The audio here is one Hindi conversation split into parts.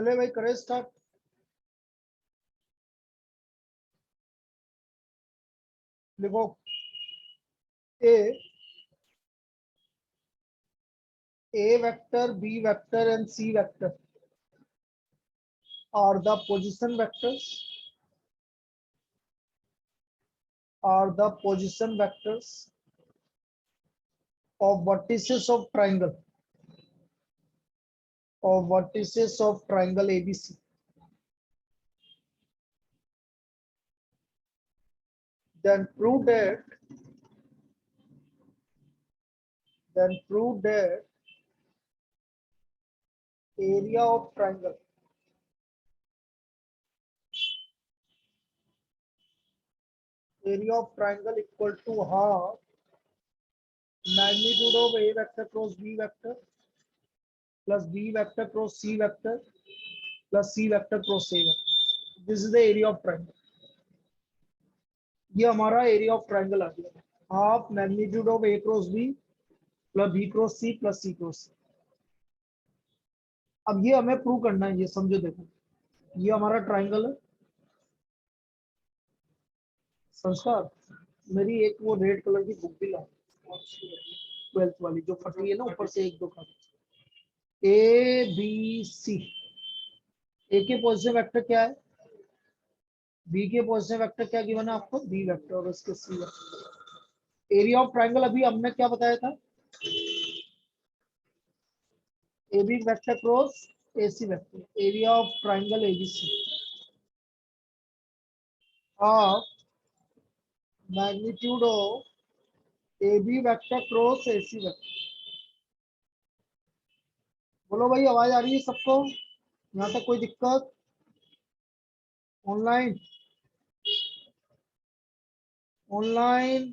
चले भाई करें स्टार्ट। लिखो ए vector, b vector and c vector are the position vectors of vertices of triangle ABC. Then prove that area of triangle equal to half magnitude of A vector cross B vector plus B vector cross C vector plus C vector cross A vector. This is the area of triangle. ये हमारा एरिया ऑफ ट्राइंगल आ गया, half magnitude of A cross B plus B cross C plus C cross C. अब ये हमें प्रूव करना है, ये समझो। देखो ये हमारा ट्राइंगल है। संस्कार, मेरी एक वो रेड कलर की बुक भी ला, 12th वाली जो फटी है ना ऊपर से एक दो का। ए बी सी, ए के पॉजिटिव वेक्टर क्या है, बी के पॉजिटिव वेक्टर क्या गिवन है आपको, बी वेक्टर, और इसके C vector. Area of triangle अभी हमने क्या बताया था, A B vector cross A C vector. Area of triangle ABC of magnitude of A B vector cross A C vector. बोलो भाई, आवाज आ रही है सबको? यहाँ तक कोई दिक्कत? ऑनलाइन ऑनलाइन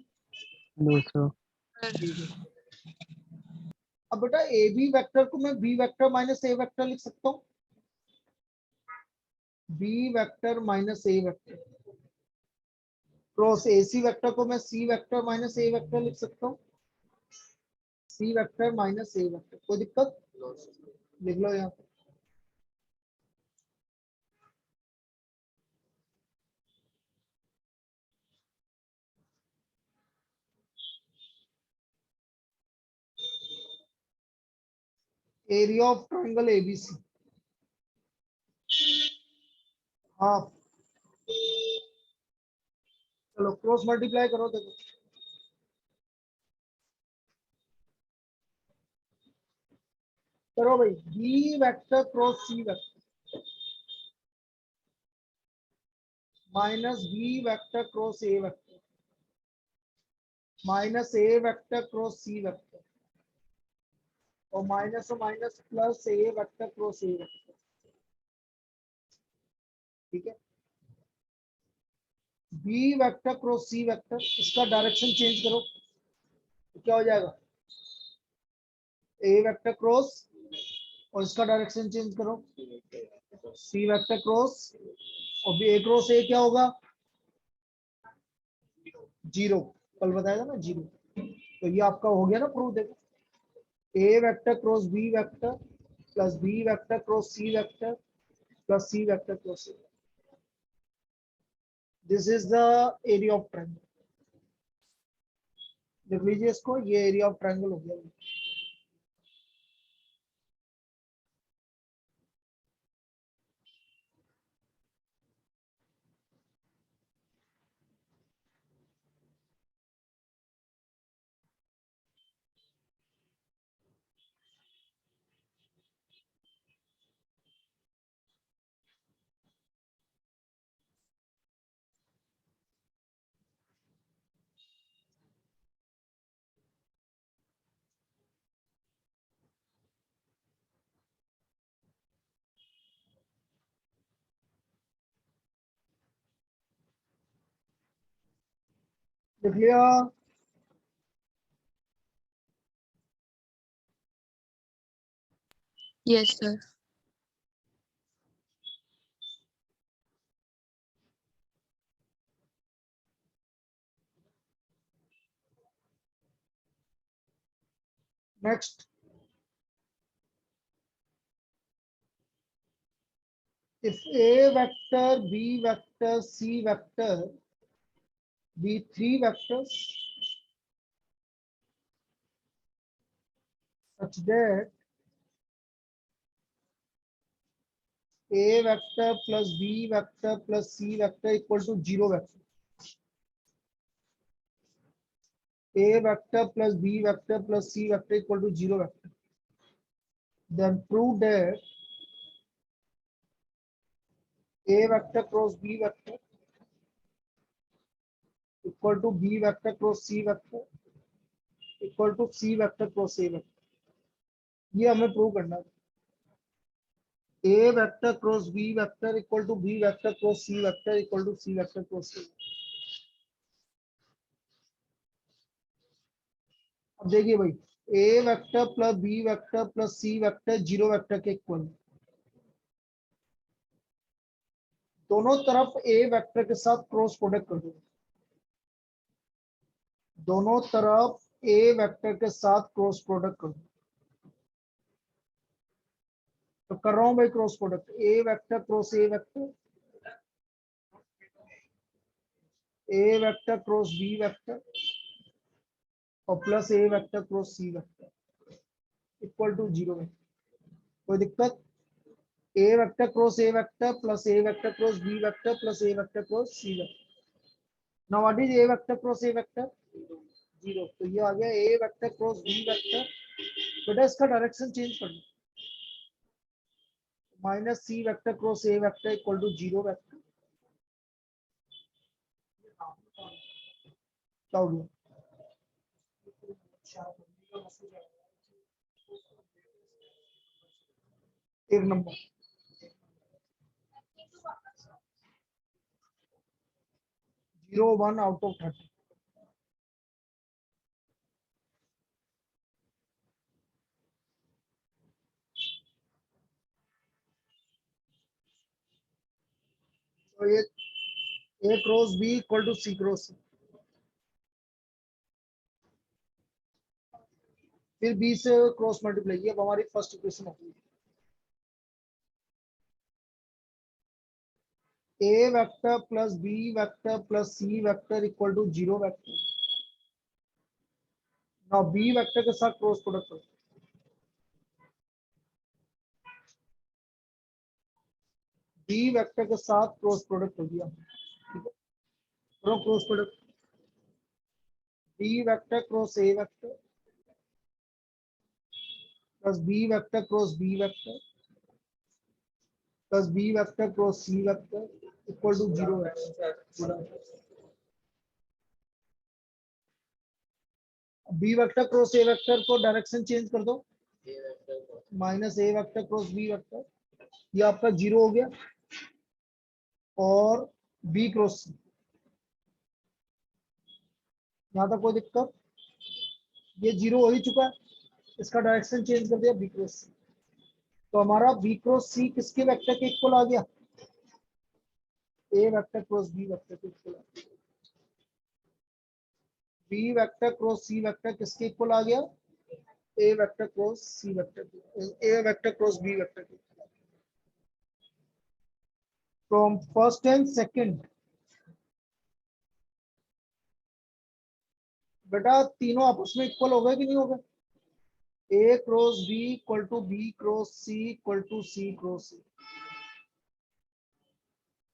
ठीक है। अब बेटा ए बी वेक्टर को मैं B vector minus A vector लिख सकता हूँ, B vector minus A vector cross A C vector को मैं C vector minus A vector लिख सकता हूँ, C vector minus A vector. कोई दिक्कत? लिख लो यहाँ पे। Area of triangle ABC half, चलो क्रॉस मल्टीप्लाई करो। देखो करो भाई, B vector cross C vector minus B vector cross A vector minus A vector cross C vector और minus plus A vector cross A vector. ठीक है, B vector cross C vector, इसका डायरेक्शन चेंज करो तो क्या हो जाएगा, ए वेक्टर क्रॉस, और इसका डायरेक्शन चेंज करो सी वेक्टर क्रॉस, और ए क्रॉस ए क्या होगा, जीरो। कल बताया था ना जीरो। तो ये आपका हो गया ना प्रूफ। देखो A vector cross B vector plus B vector cross C vector plus C vector cross A. This is the area of triangle. देख लीजिए इसको, ये एरिया ऑफ ट्रायंगल हो गया। देख लिया? Yes, sir. Next, if A vector, B vector, C vector be three vectors such that A vector plus B vector plus C vector equal to zero vector. A vector plus B vector plus C vector equal to zero vector. Then prove that A vector cross B vector equal to B vector cross C vector equal to C vector cross A vector. ये हमें प्रूव करना है। A vector cross B vector equal to B vector cross C vector equal to C vector cross A. अब देखिए भाई, A vector plus B vector plus C vector zero vector के इक्वल। दोनों तरफ ए वेक्टर के साथ क्रॉस प्रोडक्ट कर दो। दोनों तरफ ए वेक्टर के साथ क्रॉस प्रोडक्ट कर दो। तो कर रहा हूं भाई cross product, A vector cross A vector, A vector cross B vector और plus A vector cross C vector equal to zero. कोई दिक्कत? A vector cross A vector plus A vector cross B vector plus A vector cross C vector. Now what is A vector cross A vector? Zero. तो ये आ गया A vector cross B vector. बेटा इसका डायरेक्शन चेंज कर दो, minus C vector cross A vector equal to zero vector. क्या हो गया? एक number. Zero one out of 30। तो ये A cross B equal to C cross C, फिर बी से क्रॉस मल्टीप्लाई, ये अब हमारी फर्स्ट इक्वेशन होगी। A vector plus B vector plus C vector equal to zero vector. Now B vector के साथ क्रॉस प्रोडक्ट करो। बी वेक्टर के साथ क्रॉस प्रोडक्ट हो गया, ठीक है। करो cross product, B vector cross A vector plus B vector cross B vector plus B vector cross C vector equal to zero vector. B vector cross A vector को डायरेक्शन चेंज कर दो, minus A vector cross B vector, ये आपका जीरो हो गया। और बी क्रॉस सी, यहाँ तक कोई दिक्कत? ये जीरो हो ही चुका है, इसका डायरेक्शन चेंज कर दिया बी क्रॉस सी। तो हमारा बी क्रॉस सी किसके वेक्टर के इक्वल आ गया? A vector cross B vector के इक्वल आ गया। B vector cross C vector किसके इक्वल आ गया? A vector cross C vector, A vector cross B vector. From first and second, बेटा तीनों आपस में इक्वल हो गए कि नहीं हो गए? A cross B equal to B cross C equal to C cross C,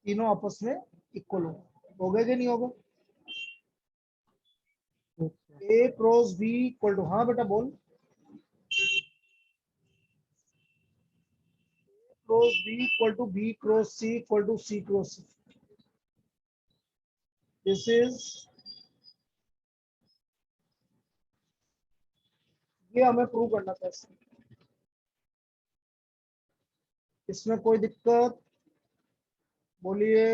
तीनों आपस में इक्वल हो गए कि नहीं हो गए? A cross B equal to, हाँ बेटा बोल, cross B equal to B cross C equal to C cross C. This is, ये हमें प्रूव करना था। इसमें कोई दिक्कत? बोलिए।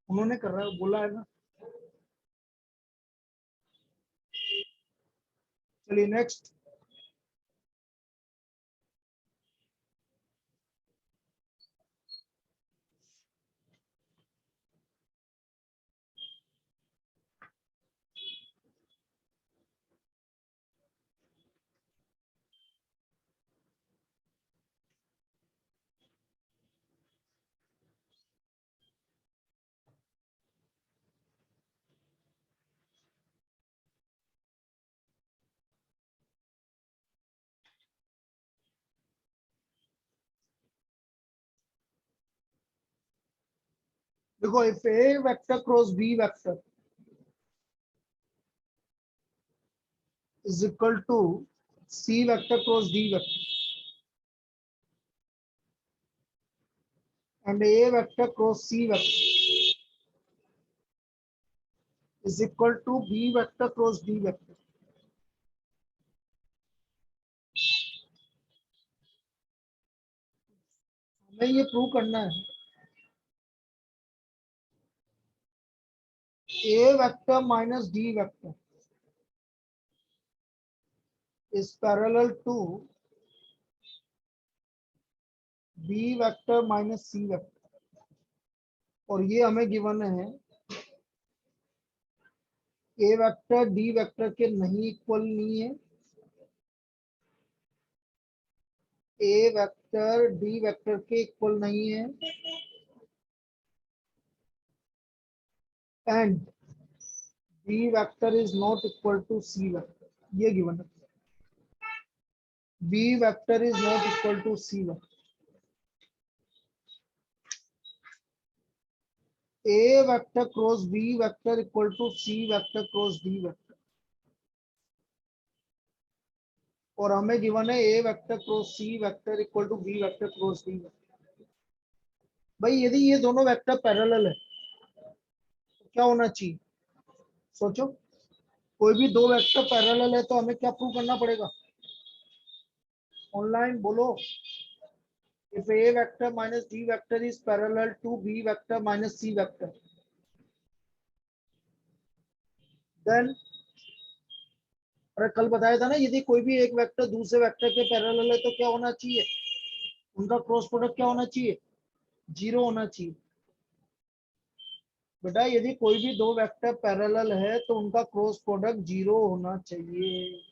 उन्होंने कर रहा है, बोला है ना। चलिए नेक्स्ट। देखो if A vector cross B vector is equal to C vector cross D vector and A vector cross C vector is equal to B vector cross D vector. हमें ये प्रूव करना है A vector minus D vector is parallel to B vector minus C vector और ये हमें गिवन है A वेक्टर D वेक्टर के नहीं इक्वल नहीं है, A वेक्टर D वेक्टर के इक्वल नहीं है and B vector is not equal to C vector, ये गिवन है। B vector is not equal to C vector. A vector cross B vector equal to C vector cross D vector और हमें गिवन है A vector cross C vector equal to B vector cross D vector. भाई यदि ये दोनों वेक्टर पैरेलल है तो क्या होना चाहिए? सोचो, कोई भी दो वेक्टर पैरेलल है तो हमें क्या प्रूव करना पड़ेगा? ऑनलाइन बोलो। If A vector minus D vector is parallel to B vector minus C vector, then अरे कल बताया था ना, यदि कोई भी एक वेक्टर दूसरे वेक्टर के पैरेलल है तो क्या होना चाहिए? उनका क्रॉस प्रोडक्ट क्या होना चाहिए? 0 होना चाहिए। बेटा यदि कोई भी दो वेक्टर पैरेलल है तो उनका क्रॉस प्रोडक्ट 0 होना चाहिए।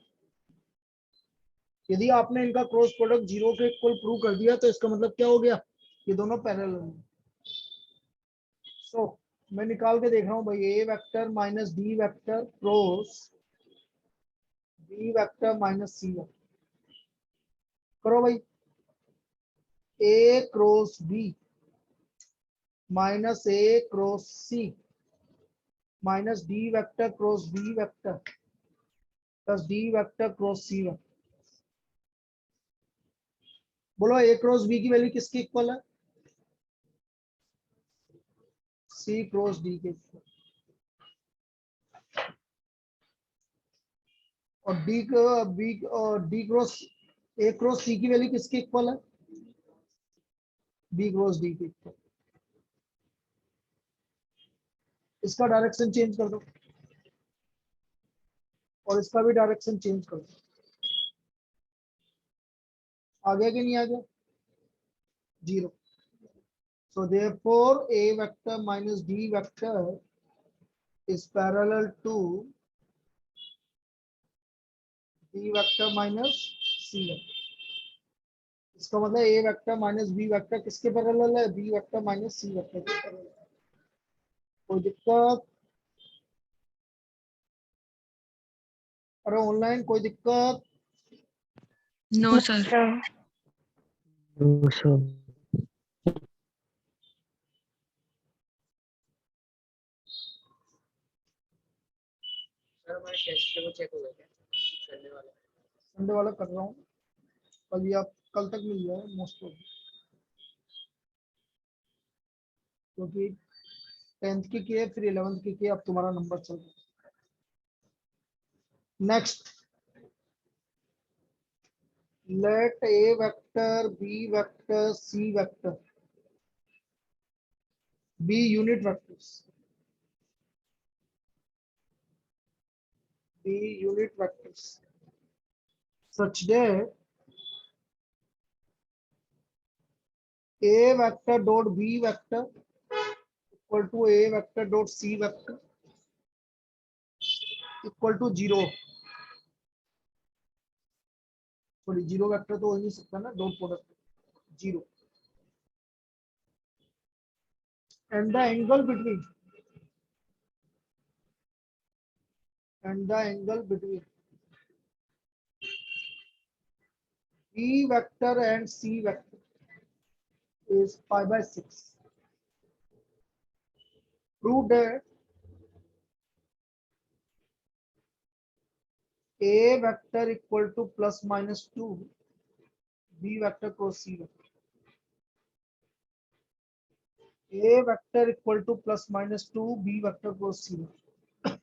यदि आपने इनका क्रॉस प्रोडक्ट 0 के इक्वल प्रूव कर दिया तो इसका मतलब क्या हो गया? ये दोनों पैरेलल हैं। सो मैं निकाल के देख रहा हूँ भाई, A vector minus D vector cross B vector minus C vector. करो भाई, A cross B minus A cross C minus D vector cross B vector plus D vector cross C vector. बोलो ए क्रॉस बी की वैल्यू किसकी इक्वल है? सी क्रॉस डी के इक्वल। और डी बी और D cross A cross C की वैल्यू किसकी इक्वल है? बी क्रॉस डी के इक्वल। इसका डायरेक्शन चेंज कर दो और इसका भी डायरेक्शन चेंज कर दो। आ गया कि नहीं आ गया? 0। So therefore A vector minus D vector is parallel to B vector minus C vector. इसका मतलब A vector minus B vector किसके पैरेलल है? B vector minus C vector के पैरेलल। कोई दिक्कत? अरे ऑनलाइन कोई दिक्कत? No sir. संडे वाला कर रहा हूँ, कल या कल तक मिल जाए मोस्ट ऑफ, क्योंकि 10th की किए फिर 11th की किए, अब तुम्हारा नंबर चल रहा है। Next, let A vector, B vector, C vector be unit vectors. Be unit vectors such that A vector dot B vector equal to A vector dot C vector equal to 0. Sorry, 0 vector तो हो नहीं सकता ना, dot product 0 and the angle between B vector and C vector is pi by 6. Prove that A vector equal to plus minus 2 B vector cross C vector. A vector equal to plus minus 2 B vector cross C vector.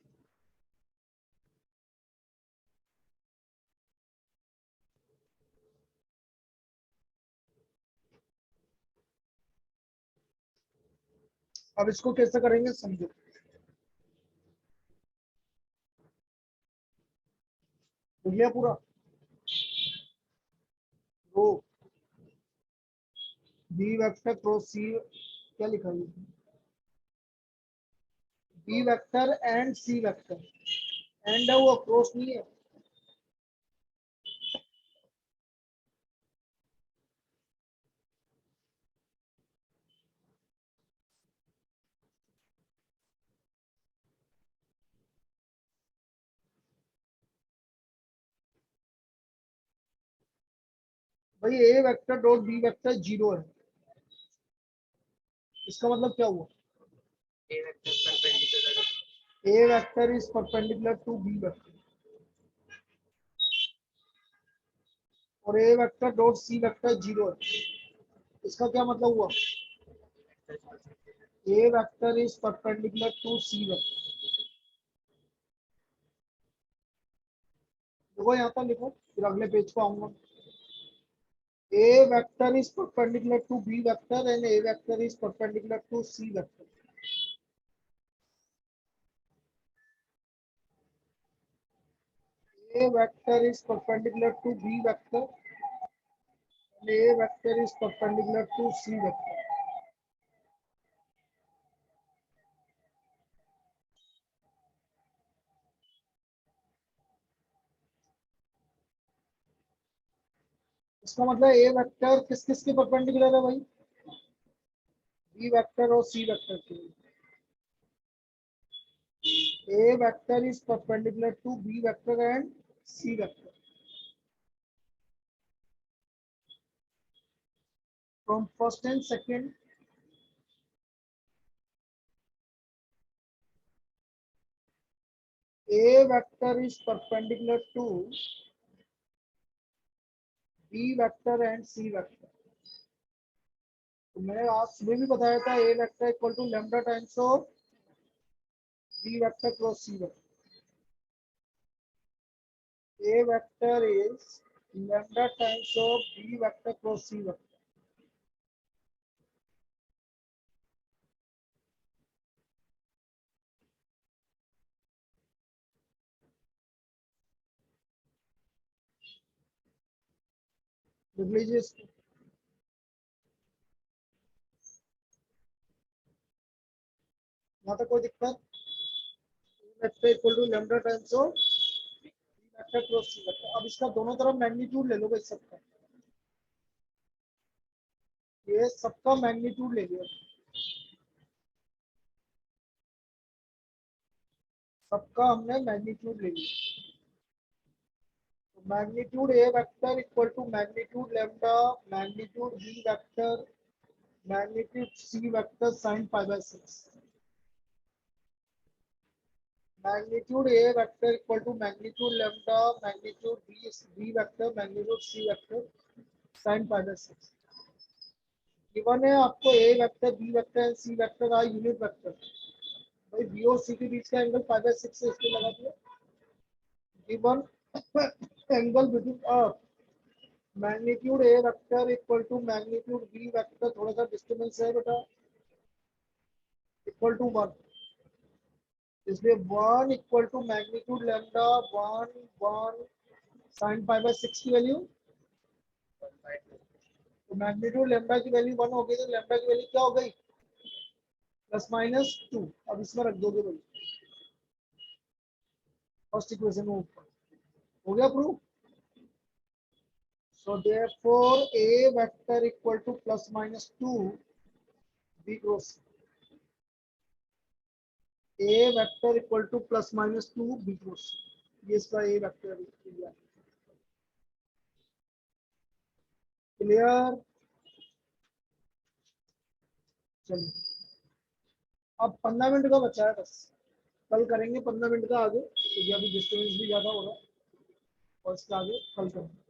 अब इसको कैसे करेंगे समझो। हो गया पूरा। तो B वेक्टर क्रॉस C क्या लिखा है? B vector and C vector. And है वो, क्रॉस नहीं है। भाई A vector dot B vector 0 है। इसका मतलब क्या हुआ? A vector is perpendicular to B vector और A vector dot C vector 0 है। इसका क्या मतलब हुआ? A vector is perpendicular to C vector. देखो यहाँ पर लिखो, फिर अगले पेज पे आऊंगा। A vector is perpendicular to B vector and A vector is perpendicular to C vector. A vector is perpendicular to B vector and A vector is perpendicular to C vector. इसका मतलब A वेक्टर किस किस के परपेंडिकुलर है भाई? B वेक्टर और C वेक्टर के। A vector is perpendicular to B vector and C vector. From first and second, A vector is perpendicular to B vector and C vector. तो मैंने आज सुबह भी बताया था A vector equal to lambda times of B vector cross C vector. A vector is lambda times of B vector cross C vector. लिख लीजिए इसको। यहाँ तक कोई दिक्कत? Vector equal to lambda times of B vector cross C vector. अब इसका दोनों तरफ मैग्नीट्यूड ले लो भाई सबका। ये सबका मैग्नीट्यूड ले लिया। सबका हमने मैग्नीट्यूड ले लिया। तो magnitude A vector equal to magnitude lambda magnitude B vector magnitude C vector sin pi by 6। magnitude A vector equal to magnitude lambda magnitude B vector magnitude C vector sin pi by 6। Given है आपको A vector B vector and C vector are unit vector. भाई B और C के बीच का एंगल पाई बाय 6 से इसलिए लगा दिया। Given angle between magnitude A vector equal to magnitude B vector, थोड़ा सा डिस्टर्बेंस है बेटा, इक्वल टू 1। इसलिए 1 equal to magnitude lambda 1 1 sin pi by 6 की वैल्यू। तो मैग्नीट्यूड लैम्डा की वैल्यू 1 हो गई, तो लैम्डा की वैल्यू क्या हो गई? Plus minus 2। अब इसमें रख दोगे भाई फर्स्ट इक्वेशन में ऊपर। हो गया proof. So therefore A vector equal two plus minus 2 B cross A vector equal two plus minus 2 B cross. ये इसका A वेक्टर है। क्लियर? चलिए अब 15 मिनट का बचा है बस, कल करेंगे 15 मिनट का आगे, क्योंकि अभी डिस्टर्बेंस भी ज्यादा हो रहा है, और इसके आगे कल करेंगे।